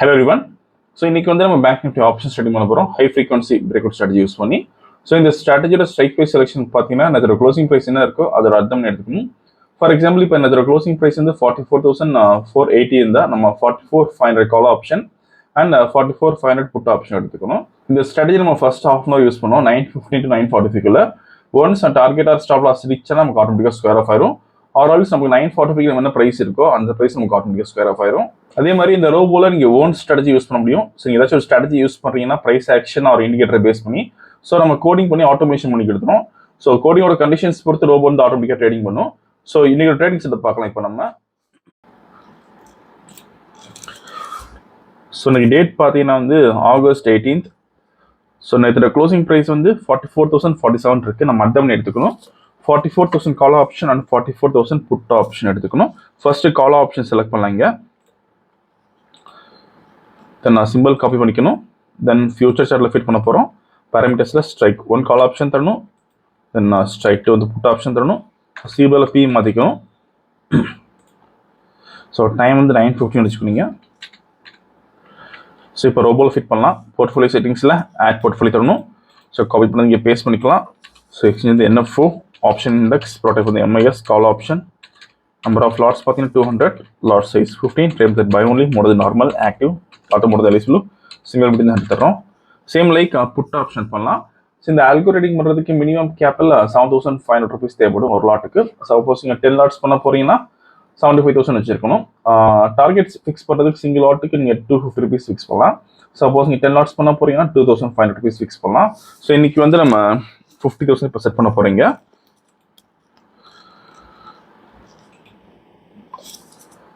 Hello everyone. So இன்னைக்கு வந்து நம்ம பேங்க் நிஃப்டி ஆப்ஷன் ஸ்டடி பண்ண போறோம் high frequency breakout strategy use பண்ணி. ஸோ இந்த ஸ்ட்ராட்டஜியோட ஸ்ட்ரைக் ப்ரைஸ் செலெக்ஷன் பார்த்தீங்கன்னா அதோட க்ளோசிங் ப்ரைஸ் என்ன இருக்கோ அதோட அர்த்தம் எடுத்துக்கணும். ஃபார் எக்ஸாம்பிள் இப்போ அதோட க்ளோசிங் ப்ரைஸ் வந்து 44,480 இருந்தால் நம்ம 44,500 call option and 44,500 put option எடுத்துக்கணும். இந்த ஸ்ட்ராட்டஜி நம்ம first half an hour use பண்ணோம் 9:15 to 9:45. Once target or stop loss ரீச்னா நமக்கு ஆட்டோமேட்டிக்காக ஸ்கொயர் ஆஃப் ஆயிரும். ஆல்ரெடி நமக்கு 9:45 என்ன ப்ரைஸ் இருக்கோ அந்த ப்ரைஸ் நமக்கு ஆட்டோமேட்டிக்காக ஸ்கொயர் ஆஃப் ஆயிரும். அதே மாதிரி இந்த ரோபோல நீங்க ஓன் ஸ்ட்ராட்டஜி யூஸ் பண்ண முடியும். ஸோ ஏதாச்சும் ஒரு ஸ்ட்ராட்டஜி யூஸ் பண்றீங்கன்னா பிரைஸ் ஆக்ஷன் ஒரு இண்டிகேட்டரை பேஸ் பண்ணி ஸோ நம்ம கோடிங் பண்ணி ஆட்டோமேஷன் பண்ணி கொடுத்துரும். ஸோ கோடிங்கோட கண்டிஷன்ஸ் பொறுத்து ரோபோ வந்து ஆட்டோமேட்டிக்காக ட்ரேடிங் பண்ணும். ஸோ இன்னைக்கு ட்ரேடிங் செட்டப் பார்க்கலாம். இப்போ நம்ம ஸோ இன்னைக்கு டேட் பார்த்தீங்கன்னா வந்து August 18th. ஸோ நேற்று க்ளோசிங் ப்ரைஸ் வந்து 44,047 இருக்கு. நம்ம அர்த்தம் எடுத்துக்கணும் 44,000 call option and 44,000 put option எடுத்துக்கணும். ஃபர்ஸ்ட் கால் ஆப்ஷன் செலக்ட் பண்ணலாங்க. தென் நான் சிம்பிள் காப்பி பண்ணிக்கணும். தென் ஃபியூச்சர் சார்ட்டில் ஃபிட் பண்ண போகிறோம். பேராமீட்டர்ஸில் ஸ்ட்ரைக் 1 கால் ஆப்ஷன் தரணும். தென் ஸ்ட்ரைக் 2 வந்து புட் ஆப்ஷன் தரணும். சிபிஎல் பி மாற்றிக்கணும். ஸோ டைம் வந்து 9:15 வச்சுக்கோங்க. ஸோ இப்போ ரோபோவில் ஃபிட் பண்ணலாம். போர்ட்ஃபோலியோ செட்டிங்ஸில் ஆட் போர்ட்ஃபோலியோ தரணும். ஸோ காப்பி பண்ணி இங்கே பேஸ்ட் பண்ணிக்கலாம். ஸோ எக்ஸ்சேஞ்ச் வந்து NFO ஆப்ஷன் இண்டெக்ஸ் ப்ராடக்ட் வந்து MIS call option. Number of lots பார்த்தீங்கன்னா 200, lot size 15, trade that by only more normal active auto more eligible single bit தான் தரோம். Same like put option பண்ணலாம். So இந்த algo trading பண்ணுறதுக்கு minimum கேப்பில் 7,500 rupees தேவைப்படும் ஒரு லாட்டுக்கு. சப்போஸ் நீங்கள் 10 லாட்ஸ் பண்ண போறீங்கன்னா 75,000 வச்சிருக்கணும். டார்கெட்ஸ் ஃபிக்ஸ் பண்ணுறதுக்கு சிங்கிள் லாட்டுக்கு நீங்கள் 250 rupees ஃபிக்ஸ் பண்ணலாம். சப்போஸ் நீங்கள் 10 லாட்ஸ் பண்ண போறீங்கன்னா 2,500 rupees ஃபிக்ஸ் பண்ணலாம். ஸோ இன்னைக்கு வந்து நம்ம 50,000 இப்போ செட் பண்ண போறீங்க.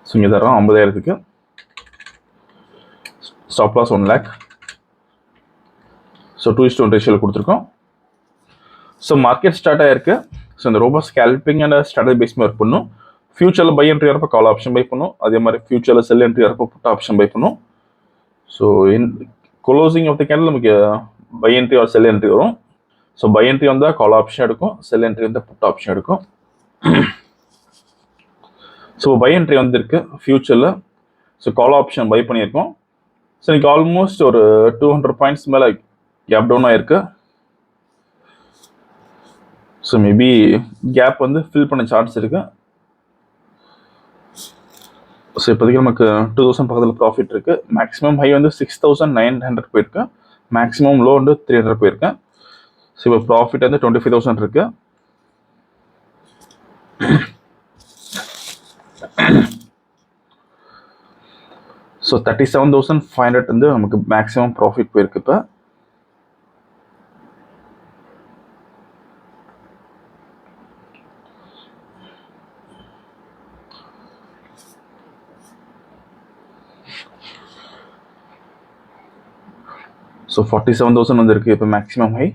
ஸோ இங்கே தரோம் 50,000க்கு. Stop loss 1 lakh. ஸோ 2:1 ரேஷியோவில் கொடுத்துருக்கோம். ஸோ மார்க்கெட் ஸ்டார்ட் ஆயிருக்கு. ஸோ இந்த robo scalping and strategy base work பண்ணும். ஃபியூச்சரில் பை என்ட்ரி வரப்போ கால் ஆப்ஷன் பை பண்ணும். அதே மாதிரி ஃபியூச்சரில் செல் என்ட்ரி வரப்போ புட் ஆப்ஷன் பை பண்ணும். So closing of the candle நமக்கு buy entry or sell entry வரும். ஸோ பை என்ட்ரி வந்தால் கால் ஆப்ஷன் எடுக்கும், செல் என்ட்ரி வந்தால் புட் ஆப்ஷன் எடுக்கும். ஸோ பை என்ட்ரி வந்துருக்கு ஃபியூச்சரில். ஸோ கால் ஆப்ஷன் பை பண்ணியிருக்கோம். ஸோ இன்னைக்கு ஆல்மோஸ்ட் ஒரு 200 பாயிண்ட்ஸ் மேலே கேப் டவுன் ஆயிருக்கு. ஸோ மேபி கேப் வந்து ஃபில் பண்ண சான்ஸ் இருக்கு. ஸோ இப்போதைக்கு நமக்கு 2,000 பக்கத்தில் ப்ராஃபிட் இருக்கு. மேக்ஸிமம் ஹை வந்து 6,900 போயிருக்கு. மேக்ஸிமம் லோ வந்து 300 போயிருக்கு. ஸோ இப்போ ப்ராஃபிட் வந்து 25,000 இருக்கு. ஸோ 37,500 வந்து நமக்கு மேக்ஸிமம் ப்ராஃபிட் போயிருக்கு. இப்போ ஸோ 47,000 வந்துருக்கு இப்போ maximum high.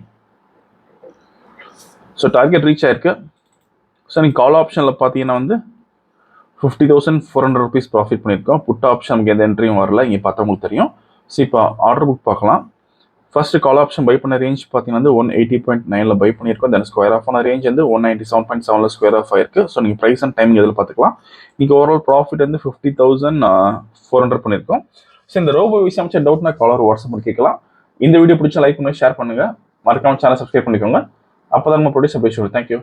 So target reach ஆயிருக்கு. ஸோ நீங்கள் கால் ஆப்ஷனில் பார்த்தீங்கன்னா வந்து 50,400 rupees ப்ராஃபிட் பண்ணியிருக்கோம். புட் ஆப்ஷன் நமக்கு எந்த என்ட்ரியும் வரல. இங்கே பார்த்தா உங்களுக்கு தெரியும். ஸோ இப்போ ஆர்டர் புக் பார்க்கலாம். ஃபர்ஸ்ட் கால் ஆப்ஷன் பை பண்ண ரேஞ்ச் பார்த்தீங்கன்னா வந்து 180.9ல பை பண்ணியிருக்கோம். தென் ஸ்கொயர் ஆஃப் ஆன ரேஞ்ச் வந்து 197.7ல ஸ்கொயர் ஆஃப் ஆயிருக்கு. ஸோ நீங்கள் ப்ரைஸ் அண்ட் டைமிங் எதில் பார்த்துக்கலாம். நீங்கள் ஓவரால் ப்ராஃபிட் வந்து 50,400 பண்ணியிருக்கோம். ஸோ இந்த ரோபோ விஷயம் அமைச்ச டவுட்னா காலர் வாட்ஸ்அப் கேட்கலாம். இந்த வீடியோ பிடிச்சா லைக் பண்ணுங்க, ஷேர் பண்ணுங்க, மறக்காம சேனல் சப்ஸ்கிரைப் பண்ணிக்கோங்க. அப்போ தான் நம்ம ப்ரொடியூஸ் அப்டேட். தேங்க்யூ.